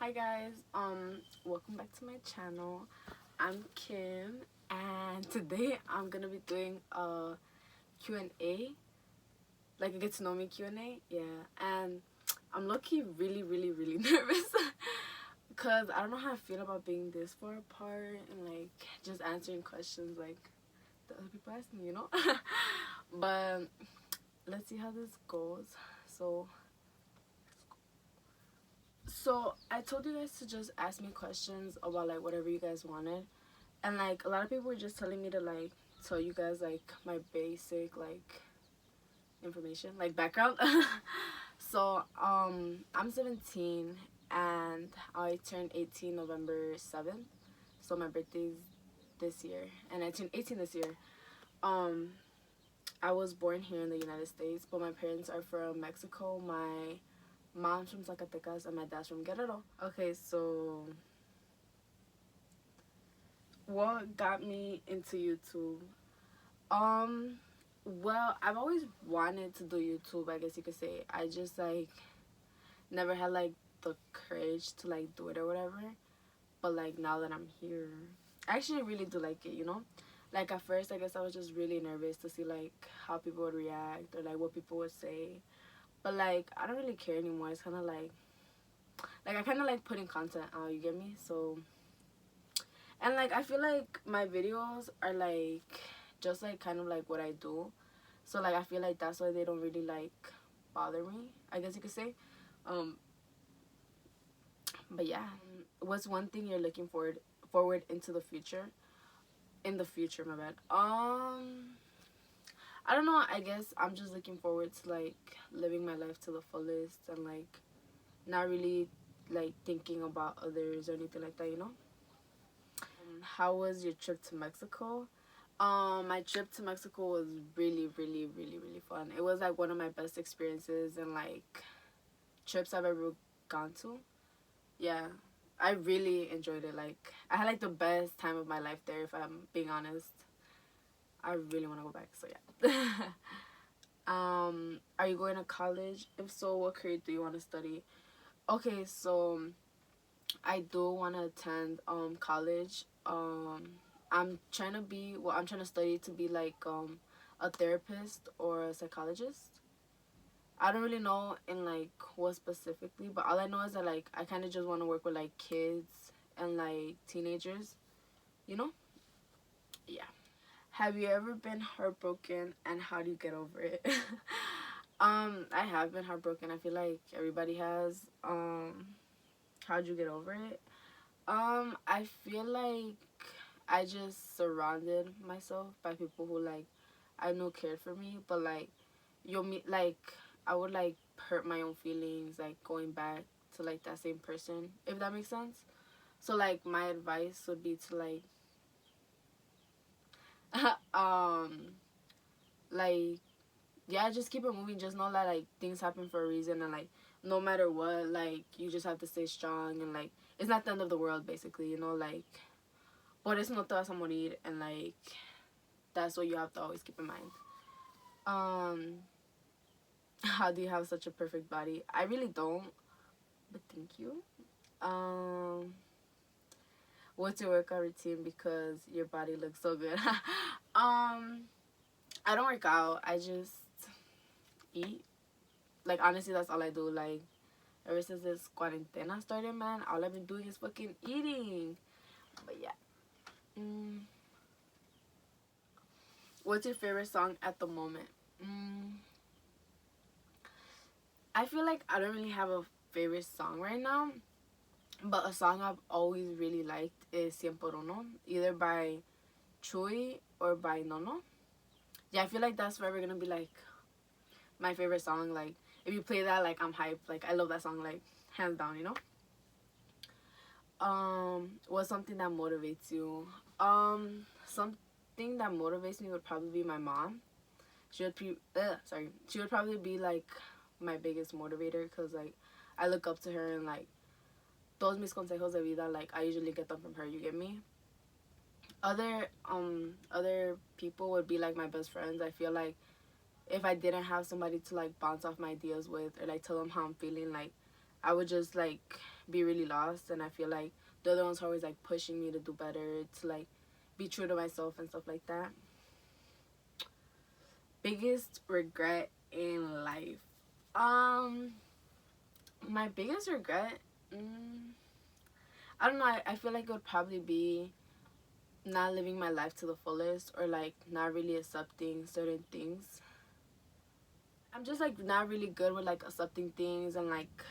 Hi guys, welcome back to my channel. I'm Kim, and today I'm gonna be doing a Q&A, like a get to know me Q&A. Yeah, and I'm low-key really nervous because I don't know how I feel about being this far apart and like just answering questions like the other people ask me. But let's see how this goes. So I told you guys to just ask me questions about like whatever you guys wanted, and like a lot of people were just telling me to like tell you guys like my basic like information, like background. So I'm 17 and I turned 18 November 7th, so my birthday's this year, and I turned 18 this year. um I was born here in the United States, but my parents are from Mexico. My mom's from Zacatecas and my dad's from Guerrero. Okay, so what got me into YouTube? Um, well, I've always wanted to do YouTube, I guess you could say. I just like never had like the courage to like do it or whatever. But like now that I'm here, I actually really do like it. Like at first, I guess I was just really nervous to see like how people would react or like what people would say. But like I don't really care anymore. It's kind of like I kind of like putting content out, you get me? So, and like I feel like my videos are like just like kind of like what I do. So like I feel like that's why they don't really like bother me, I guess you could say. um but yeah, what's one thing you're looking forward into the future, in the future, my bad. I don't know, I guess I'm just looking forward to like living my life to the fullest and like not really like thinking about others or anything like that. How was your trip to Mexico? My trip to Mexico was really fun. It was like one of my best experiences and like trips I've ever gone to. Yeah, I really enjoyed it. Like I had like the best time of my life there, if I'm being honest. I really want to go back, so yeah. Are you going to college? If so, what career do you want to study? Okay, so I do want to attend college. I'm trying to study to be like a therapist or a psychologist. I don't really know in like what specifically, but all I know is that like I kind of just want to work with like kids and like teenagers, you know? Yeah. Have you ever been heartbroken, and how do you get over it? I have been heartbroken. I feel like everybody has. How'd you get over it? I feel like I just surrounded myself by people who like I know cared for me, but like you'll meet like I would like hurt my own feelings like going back to like that same person, if that makes sense. So like my advice would be to like um like yeah, just keep it moving. Just know that like things happen for a reason, and like no matter what, like you just have to stay strong, and like it's not the end of the world basically. Like por eso no te vas a morir, and like that's what you have to always keep in mind. um how do you have such a perfect body? I really don't, but thank you. um what's your workout routine, because your body looks so good? I don't work out, I just eat. Like honestly, that's all I do. Like ever since this quarantena started, man, all I've been doing is fucking eating. But yeah. What's your favorite song at the moment? mm, I feel like I don't really have a favorite song right now, but a song I've always really liked is Cien por Uno, either by Chuy or by Nono. Yeah, I feel like that's forever gonna be like my favorite song. Like if you play that, like I'm hyped. Like I love that song, like hands down. What's something that motivates you? Something that motivates me would probably be my mom. She would probably be like my biggest motivator, because like I look up to her, and like todos mis consejos de vida, like I usually get them from her, you get me? Other people would be like my best friends. I feel like if I didn't have somebody to like bounce off my ideas with, or like tell them how I'm feeling, like I would just like be really lost, and I feel like they're the ones who are always like pushing me to do better, to like be true to myself and stuff like that. Biggest regret in life. My biggest regret, I don't know. I feel like it would probably be not living my life to the fullest, or like not really accepting certain things. I'm just like not really good with like accepting things, and like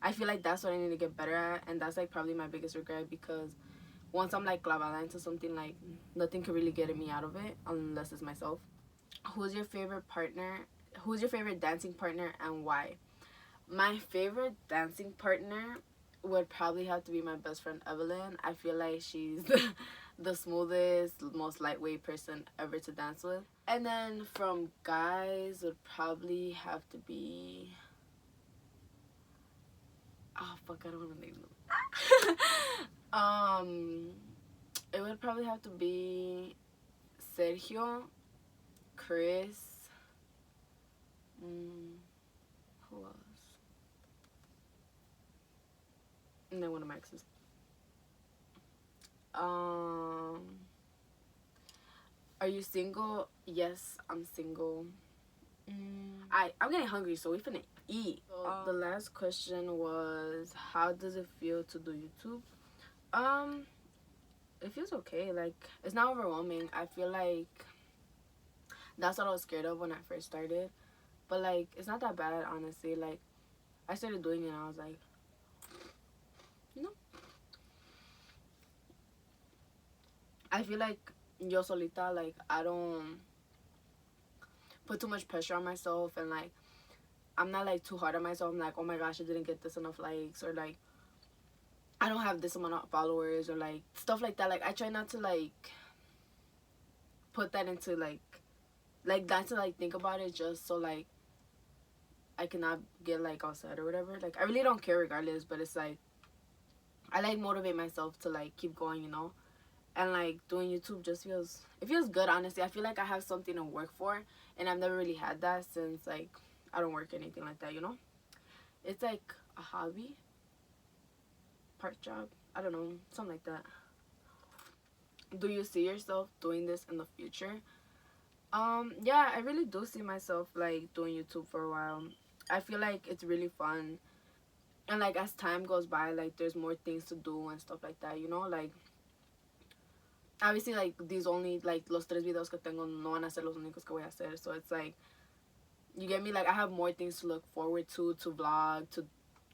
I feel like that's what I need to get better at, and that's like probably my biggest regret, because once I'm like clavada into something, like nothing can really get me out of it unless it's myself. Who's your favorite partner? Who's your favorite dancing partner, and why? My favorite dancing partner would probably have to be my best friend Evelyn. I feel like she's the smoothest, most lightweight person ever to dance with. And then from guys would probably have to be, oh fuck, I don't want to name them. It would probably have to be Sergio, Chris, who else? And then one of my exes. Are you single? Yes, I'm single. I'm getting hungry, so we finna eat. So the last question was, how does it feel to do YouTube? It feels okay. Like, it's not overwhelming. I feel like that's what I was scared of when I first started. But like, it's not that bad, honestly. Like, I started doing it and I was like, you know, I feel like yo solita, like, I don't put too much pressure on myself, and like, I'm not like too hard on myself. I'm like, oh my gosh, I didn't get this enough likes, or like, I don't have this amount of followers, or like stuff like that. Like, I try not to like put that into like not to like think about it, just so like I cannot get like all sad or whatever. Like, I really don't care regardless, but it's like I like motivate myself to like keep going, you know. And like doing YouTube just feels good, honestly. I feel like I have something to work for, and I've never really had that since like I don't work anything like that, you know. It's like a hobby, part job, I don't know, something like that. Do you see yourself doing this in the future? Yeah, I really do see myself like doing YouTube for a while. I feel like it's really fun, and like as time goes by, like there's more things to do and stuff like that, you know. Like, obviously, like, these only like los tres videos que tengo no van a ser los únicos que voy a hacer, so it's like, you get me. Like, I have more things to look forward to vlog, to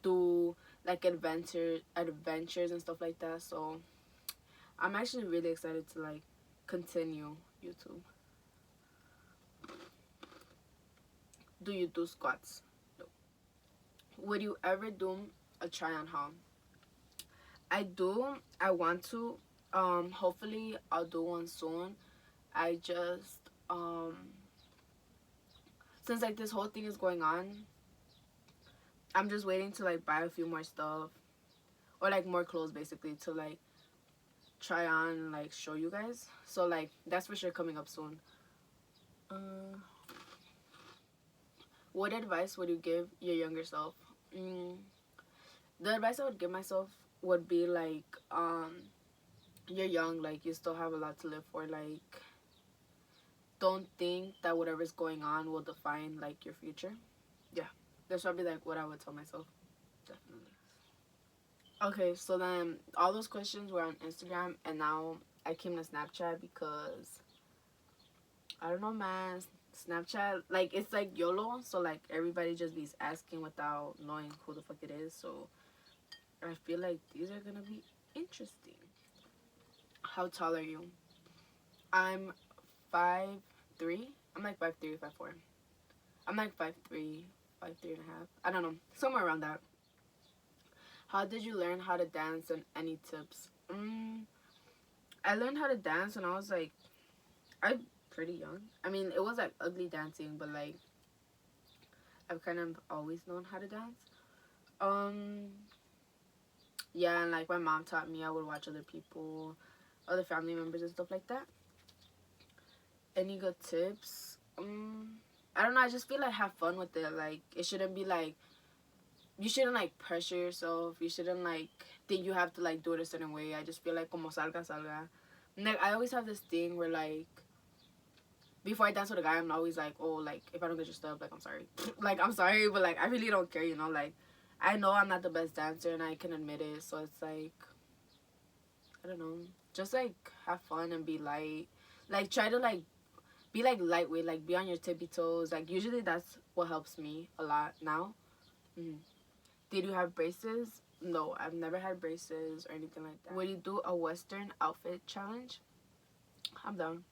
do like adventures and stuff like that. So I'm actually really excited to like continue YouTube. Do you do squats? No. Would you ever do a try on haul? I do. I want to. Hopefully I'll do one soon. I just since like this whole thing is going on, I'm just waiting to like buy a few more stuff, or like more clothes basically, to like try on and like show you guys. So like that's for sure coming up soon. What advice would you give your younger self? The advice I would give myself would be like, you're young, like you still have a lot to live for. Like, don't think that whatever's going on will define like your future. Yeah, that's probably like what I would tell myself. Definitely. Okay, so then all those questions were on Instagram, and now I came to Snapchat because I don't know, man. Snapchat, like, it's like YOLO, so like everybody just be asking without knowing who the fuck it is. So I feel like these are gonna be interesting. How tall are you? I'm 5'3". I'm like 5'3", 5'4". I'm like 5'3", 5'3" and a half. I don't know, somewhere around that. How did you learn how to dance, and any tips? I learned how to dance when I was like, I'm pretty young. I mean, it was like ugly dancing, but like I've kind of always known how to dance. Yeah, and like my mom taught me. I would watch other people, other family members and stuff like that. Any good tips? I don't know. I just feel like have fun with it. Like, it shouldn't be like you shouldn't like pressure yourself. You shouldn't like think you have to like do it a certain way. I just feel like como salga salga. Like I always have this thing where like before I dance with a guy, I'm always like, oh, like if I don't get your stuff, like I'm sorry, like I'm sorry, but like I really don't care, you know. Like I know I'm not the best dancer and I can admit it, so it's like I don't know, just like have fun and be light, like try to like be like lightweight, like be on your tippy toes. Like usually that's what helps me a lot now. Mm. Did you have braces? No, I've never had braces or anything like that. Would you do a Western outfit challenge? I'm down.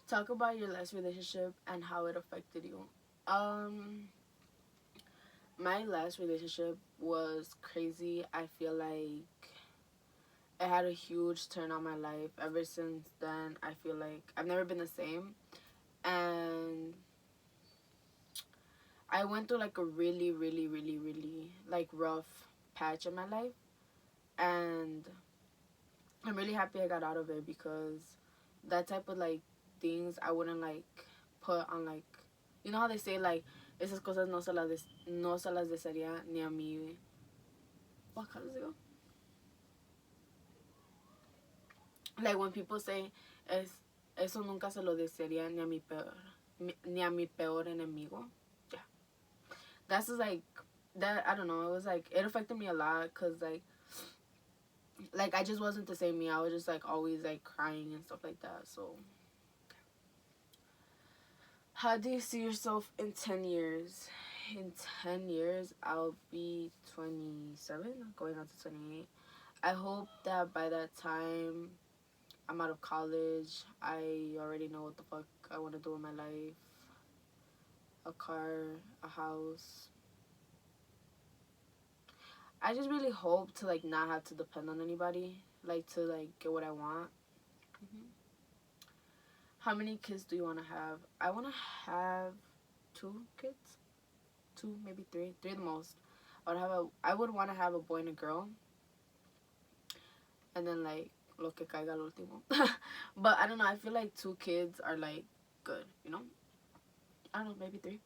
Talk about your last relationship and how it affected you. Um, my last relationship was crazy. I feel like it had a huge turn on my life. Ever since then, I feel like I've never been the same. And I went through like a really, really, really, really like rough patch in my life. And I'm really happy I got out of it because that type of like things I wouldn't like put on like, you know how they say like esas cosas no se las desearía ni a mi, what, how does it go? Like when people say es eso nunca se lo desearía ni a mi peor enemigo. Yeah, that's just like that. I don't know, it was like it affected me a lot because like I just wasn't the same me. I was just like always like crying and stuff like that. So how do you see yourself in 10 years? In 10 years, I'll be 27, going on to 28. I hope that by that time, I'm out of college. I already know what the fuck I want to do in my life. A car, a house. I just really hope to, like, not have to depend on anybody. Like, to, like, get what I want. How many kids do you want to have? I want to have 2 kids. 2, maybe 3. 3 the most. I would want to have a boy and a girl. And then like lo que caiga al último. But I don't know, I feel like 2 kids are like good, you know? I don't know, maybe 3.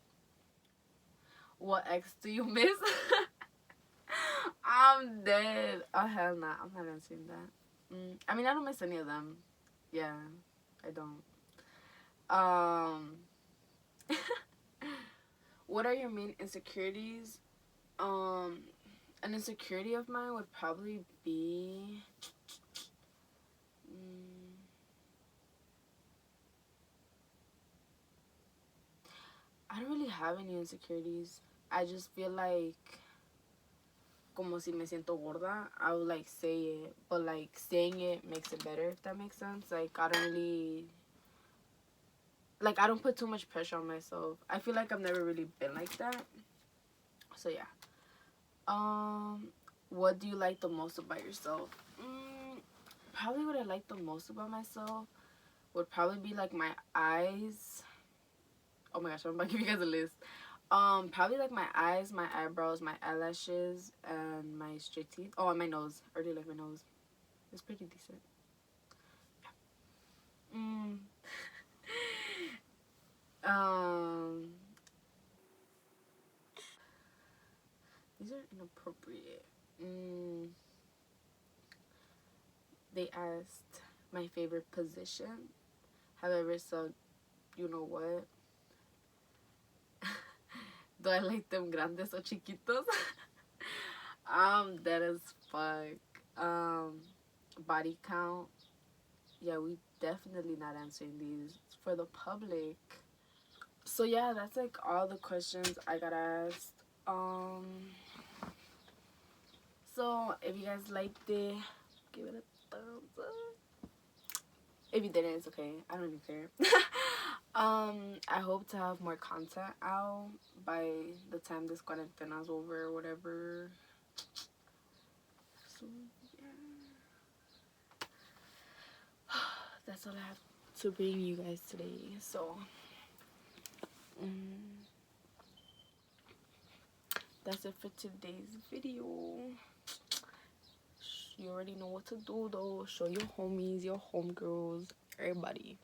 What ex do you miss? I'm dead. Oh hell nah, I'm not answering that. I mean, I don't miss any of them. Yeah, I don't. Um what are your main insecurities? An insecurity of mine would probably be I don't really have any insecurities. I just feel like como si me siento gorda, I would like say it, but like saying it makes it better, if that makes sense. Like I don't really like I don't put too much pressure on myself. I feel like I've never really been like that. So yeah. What do you like the most about yourself? Probably what I like the most about myself would probably be like my eyes. Oh my gosh, I'm about to give you guys a list. Probably like my eyes, my eyebrows, my eyelashes, and my straight teeth. Oh, and my nose. I really like my nose. It's pretty decent. Yeah. Um, these are inappropriate. They asked my favorite position. However, so you know what? Do I like them grandes or chiquitos? That is fuck. Body count. Yeah, we definitely not answering these. It's for the public. So yeah, that's like all the questions I got asked. So if you guys liked it, give it a thumbs up. If you didn't, it's okay. I don't even care. I hope to have more content out by the time this cuarentena's over or whatever. So yeah, that's all I have to bring you guys today. So that's it for today's video. You already know what to do though. Show your homies, your homegirls, everybody.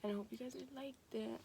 And I hope you guys liked it.